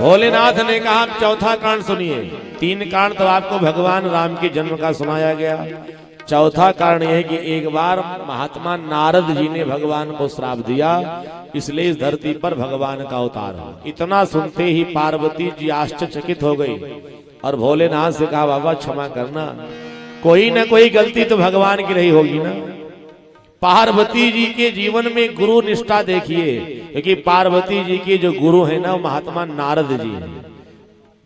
भोलेनाथ ने कहा चौथा कांड सुनिए। 3 कांड तो आपको भगवान राम के जन्म का सुनाया गया। चौथा कारण यह है कि एक बार महात्मा नारद जी ने भगवान को श्राप दिया, इसलिए इस धरती पर भगवान का अवतार हो। इतना सुनते ही पार्वती जी आश्चर्यचकित हो गई और भोलेनाथ से कहा बाबा क्षमा करना, कोई ना कोई गलती तो भगवान की रही होगी ना। पार्वती जी के जीवन में गुरु निष्ठा देखिए, क्योंकि पार्वती जी के जो गुरु है ना महात्मा नारद जी है।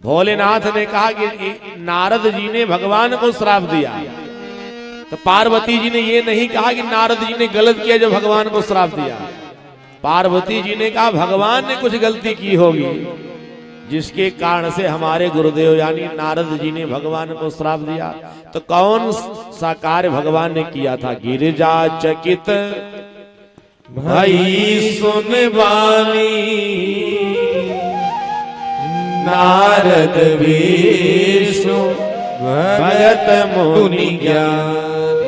भोलेनाथ ने कहा कि नारद जी ने भगवान को श्राप दिया, तो पार्वती जी ने ये नहीं कहा कि नारद जी ने गलत किया जो भगवान को श्राप दिया। पार्वती जी ने कहा भगवान ने कुछ गलती की होगी, जिसके कारण से हमारे गुरुदेव यानी नारद जी ने भगवान को श्राप दिया। तो कौन सा कार्य भगवान ने किया था? गिरिजा चकित भई सुन बानी, नारद विष्णु भगत मुनि ज्ञान।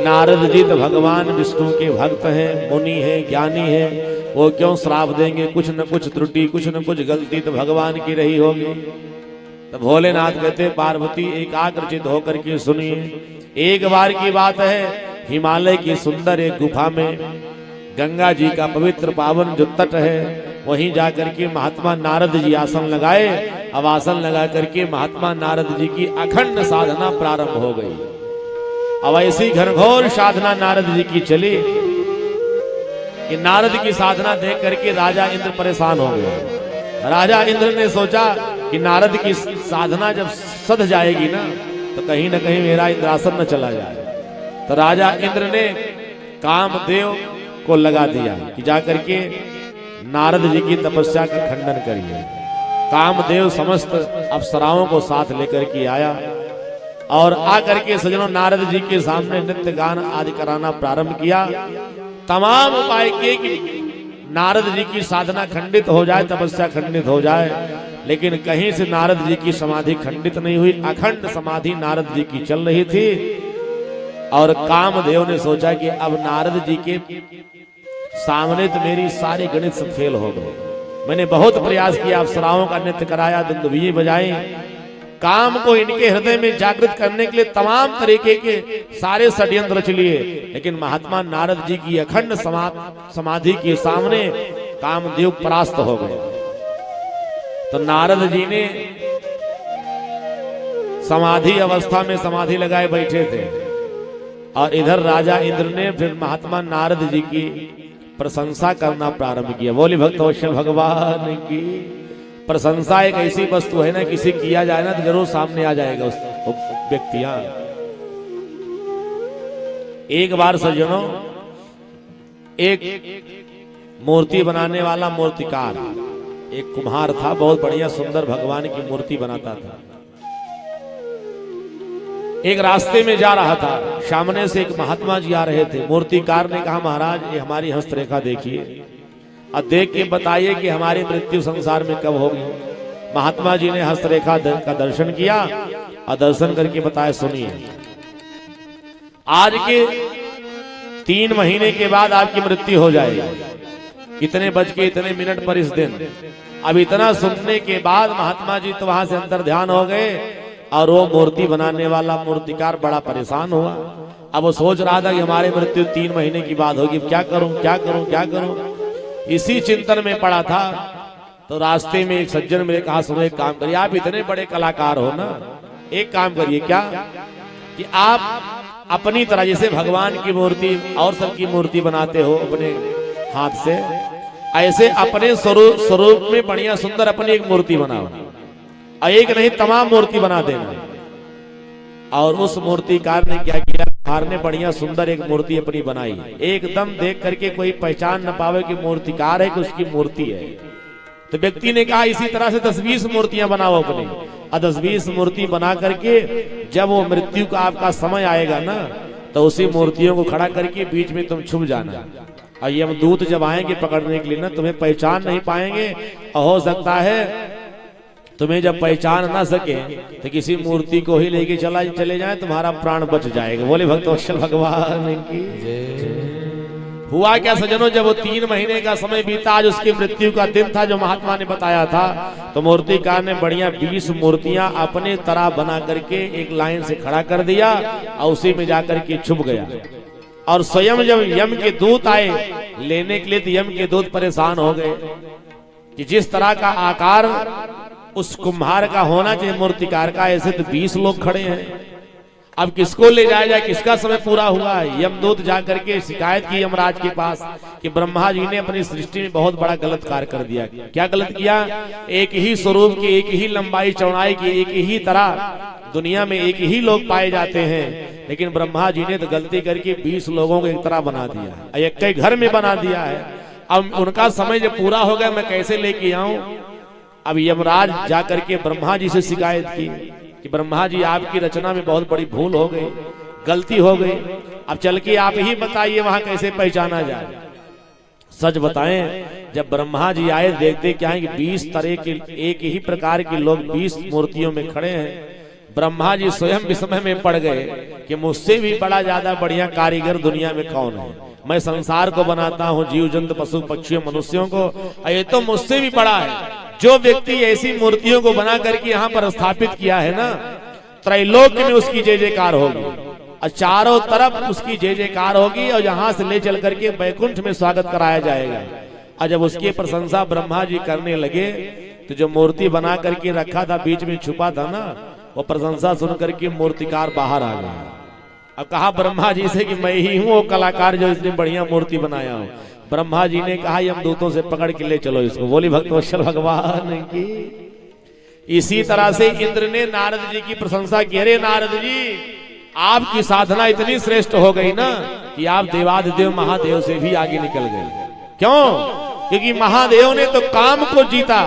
नारद जी तो भगवान विष्णु के भक्त हैं, मुनि हैं, ज्ञानी हैं, वो क्यों श्राप देंगे? कुछ न कुछ त्रुटि, कुछ न कुछ गलती तो भगवान की रही होगी। तो भोलेनाथ कहते पार्वती एकाग्रचित होकर के सुनिए। एक बार की बात है, हिमालय की सुंदर एक गुफा में गंगा जी का पवित्र पावन जो तट है, वहीं जाकर के महात्मा नारद जी आसन लगाए। अब आसन लगा करके महात्मा नारद जी की अखंड साधना प्रारंभ हो गई। अब ऐसी घनघोर साधना नारद जी की चली कि नारद की साधना देख करके राजा इंद्र परेशान हो गए। राजा इंद्र ने सोचा कि नारद की साधना जब सध जाएगी ना, तो कहीं ना कहीं मेरा इंद्रासन न चला जाए। तो राजा इंद्र ने कामदेव को लगा दिया कि जाकर के नारद जी की तपस्या का खंडन करिए। कामदेव समस्त अप्सराओं को साथ लेकर के आया और आकर के सज्जनों नारद जी के सामने नृत्य गान आदि कराना प्रारंभ किया। तमाम उपाय किए कि नारद जी की साधना खंडित हो जाए, तपस्या खंडित हो जाए, लेकिन कहीं से नारद जी की समाधि खंडित नहीं हुई। अखंड समाधि नारद जी की चल रही थी। और कामदेव ने सोचा कि अब नारद जी के सामने तो मेरी सारी गणित सब फेल हो गए। मैंने बहुत प्रयास किया, अप्सराओं का नृत्य कराया, दुंदुभियां बजाई, काम को इनके हृदय में जागृत करने के लिए तमाम तरीके के सारे षड्यंत्र रच लिए, लेकिन महात्मा नारद जी की अखंड समाधि के सामने कामदेव परास्त हो गए। तो नारद जी ने समाधि अवस्था में समाधि लगाए बैठे थे और इधर राजा इंद्र ने फिर महात्मा नारद जी की प्रशंसा करना प्रारंभ किया। बोली भक्तवत्सल भगवान की। प्रशंसा एक ऐसी वस्तु है ना, किसी किया जाए ना तो जरूर सामने आ जाएगा उस व्यक्ति। एक बार सज्जनों, एक मूर्ति बनाने वाला मूर्तिकार, एक कुम्हार था, बहुत बढ़िया सुंदर भगवान की मूर्ति बनाता था। एक रास्ते में जा रहा था, सामने से एक महात्मा जी आ रहे थे। मूर्तिकार ने कहा महाराज ये हमारी हस्तरेखा देखिए और देख के बताइए कि हमारी मृत्यु संसार में कब होगी। महात्मा जी ने हस्तरेखा का दर्शन किया और दर्शन करके बताया सुनिए, आज के 3 महीने के बाद आपकी मृत्यु हो जाएगी, इतने बज के इतने मिनट पर इस दिन। अब इतना सुनने के बाद महात्मा जी तो वहां से अंतर ध्यान हो गए और वो मूर्ति बनाने वाला मूर्तिकार बड़ा परेशान हुआ। अब वो सोच रहा था कि हमारी मृत्यु 3 महीने की बाद होगी, क्या करूं क्या करूं क्या करूं, इसी चिंतन में पड़ा था। तो रास्ते में एक सज्जन मेरे कहा सुनो एक काम करिए, आप इतने बड़े कलाकार हो ना, एक काम करिए क्या कि आप अपनी तरह जैसे भगवान की मूर्ति और सबकी मूर्ति बनाते हो अपने हाथ से, ऐसे अपने स्वरूप में बढ़िया सुंदर अपनी एक मूर्ति बनाओ, एक नहीं तमाम मूर्ति बना देना। और उस मूर्तिकार ने क्या किया, कुम्हार ने बढ़िया सुंदर एक मूर्ति अपनी बनाई, एकदम देख करके कोई पहचान न पावे कि मूर्तिकार है कि उसकी मूर्ति है। तो व्यक्ति ने कहा इसी तरह से 10-20 मूर्तियां बनाओ अपनी, और 10-20 मूर्ति बना करके जब वो मृत्यु का आपका समय आएगा ना, तो उसी मूर्तियों को खड़ा करके बीच में तुम छुप जाना, और ये दूत जब आएंगे पकड़ने के लिए ना, तुम्हें पहचान नहीं पाएंगे, और हो सकता है तुम्हें जब पहचान ना सके तो किसी मूर्ति को ही लेके चले जाए, तुम्हारा प्राण बच जाएगा। बोले भक्तवत्सल भगवान की। हुआ क्या सज्जनों, जब वो 3 महीने का समय बीता, आज उसकी मृत्यु का दिन था जो महात्मा ने बताया था, तो मूर्तिकार ने बढ़िया 20 मूर्तियां अपने तरह बना करके एक लाइन से खड़ा कर दिया और उसी में जाकर के छुप गया। और स्वयं जब यम के दूत आए लेने के लिए, तो यम के दूत परेशान हो गए कि जिस तरह का आकार उस कुम्हार का होना चाहिए मूर्तिकार का, ऐसे तो 20 लोग खड़े हैं, अब किसको ले जाया जाए, किसका समय पूरा हुआ है। यमदूत जाकर के शिकायत की यमराज के पास कि ब्रह्मा जी ने अपनी सृष्टि में बहुत बड़ा गलत कार्य कर दिया। क्या गलत किया? एक ही स्वरूप की, एक ही लंबाई चौड़ाई की, एक ही तरह दुनिया में एक ही लोग पाए जाते हैं, लेकिन ब्रह्मा जी ने तो गलती करके 20 लोगों को एक तरह बना दिया, एक कई घर में बना दिया है। अब उनका समय जब पूरा हो गया, मैं कैसे लेके आऊं? अब यमराज जाकर के ब्रह्मा जी से शिकायत की कि ब्रह्मा जी आपकी रचना में बहुत बड़ी भूल हो गई, गलती हो गई, अब चल के आप ही बताइए वहां कैसे पहचाना जाए। सच बताएं, जब ब्रह्मा जी आए देखते क्या है कि 20 तरह के एक ही प्रकार के लोग 20 मूर्तियों में खड़े हैं। ब्रह्मा जी स्वयं विस्मय में पड़ गए कि मुझसे भी बड़ा ज्यादा बढ़िया कारीगर दुनिया में कौन है। मैं संसार को बनाता हूँ, जीव जंतु पशु पक्षियों मनुष्यों को, ये तो मुझसे भी बड़ा है। जो व्यक्ति ऐसी मूर्तियों को बना करके यहाँ पर स्थापित किया है ना, त्रैलोक्य में उसकी जय जयकार होगी और चारों तरफ उसकी जय जयकार होगी और यहाँ से ले चल करके वैकुंठ में स्वागत कराया जाएगा। और जब उसकी प्रशंसा ब्रह्मा जी करने लगे, तो जो मूर्ति बना करके रखा था, बीच में छुपा था ना, वो प्रशंसा सुन करके मूर्तिकार बाहर आ गया। अब कहा ब्रह्मा जी से कि मैं ही हूँ वो कलाकार जो इसने बढ़िया मूर्ति बनाया हो। ब्रह्मा जी ने कहा यमदूतों से पकड़ के ले चलो इसको। बोली भक्तवत्सल भगवान की। इसी तरह से इंद्र ने नारद जी की प्रशंसा की, अरे नारद जी आपकी साधना इतनी श्रेष्ठ हो गई ना कि आप देवाधिदेव महादेव से भी आगे निकल गए। क्यों? क्योंकि महादेव ने तो काम को जीता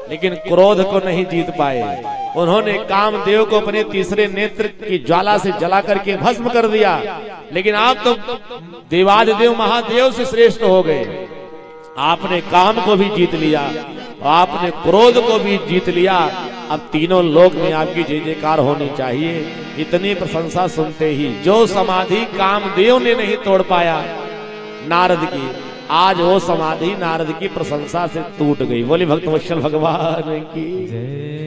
लेकिन क्रोध को नहीं जीत पाए। उन्होंने कामदेव को अपने तीसरे नेत्र की ज्वाला से जला करके भस्म कर दिया, लेकिन आप तो देवाधिदेव महादेव से श्रेष्ठ हो गए। आपने काम को भी जीत लिया और आपने क्रोध को भी जीत लिया। अब तीनों लोक में आपकी जय जयकार होनी चाहिए। इतनी प्रशंसा सुनते ही जो समाधि कामदेव ने नहीं तोड़ पाया नारद की, आज वो समाधि नारद की प्रशंसा से टूट गई। बोली भक्तवत्सल भगवान की।